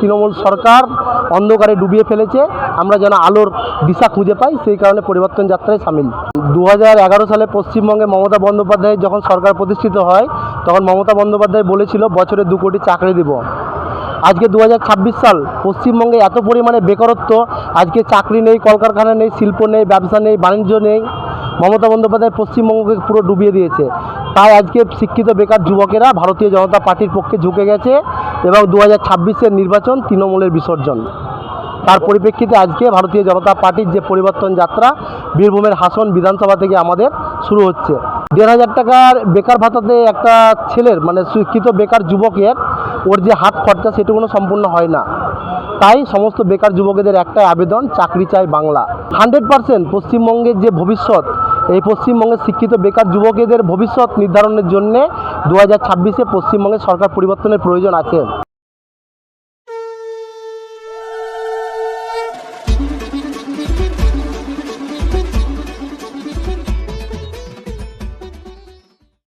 তৃণমূল সরকার অন্ধকারে ডুবিয়ে ফেলেছে, আমরা যেন আলোর দিশা খুঁজে পাই, সেই কারণে পরিবর্তন যাত্রায় সামিল। 2011 সালে পশ্চিমবঙ্গে মমতা বন্দ্যোপাধ্যায় যখন সরকার প্রতিষ্ঠিত হয়, তখন মমতা বন্দ্যোপাধ্যায় বলেছিল বছরে 2 কোটি চাকরি দেব। আজকে 2026 সাল, পশ্চিমবঙ্গে এত পরিমাণে বেকারত্ব, আজকে চাকরি নেই, কলকারখানা নেই, শিল্প নেই, ব্যবসা নেই, বাণিজ্য নেই। মমতা বন্দ্যোপাধ্যায় পশ্চিমবঙ্গকে পুরো ডুবিয়ে দিয়েছে। তাই আজকে শিক্ষিত বেকার যুবকেরা ভারতীয় জনতা পার্টির পক্ষে ঝুঁকে গেছে এবং 2026-এর নির্বাচন তৃণমূলের বিসর্জন। তার পরিপ্রেক্ষিতে আজকে ভারতীয় জনতা পার্টির যে পরিবর্তন যাত্রা বীরভূমের হাসন বিধানসভা থেকে আমাদের শুরু হচ্ছে। 1,500 টাকার বেকার ভাতাতে একটা ছেলের মানে শিক্ষিত বেকার যুবকের ওর যে হাত খরচা সেটুকুনো সম্পূর্ণ হয় না। তাই সমস্ত বেকার যুবকদের একটাই আবেদন, চাকরি চাই বাংলা। 100% পশ্চিমবঙ্গের যে ভবিষ্যৎ, এই পশ্চিমবঙ্গের শিক্ষিত বেকার যুবকদের ভবিষ্যৎ নির্ধারণের জন্যে 2026-এ পশ্চিমবঙ্গের সরকার পরিবর্তনের প্রয়োজন আছে।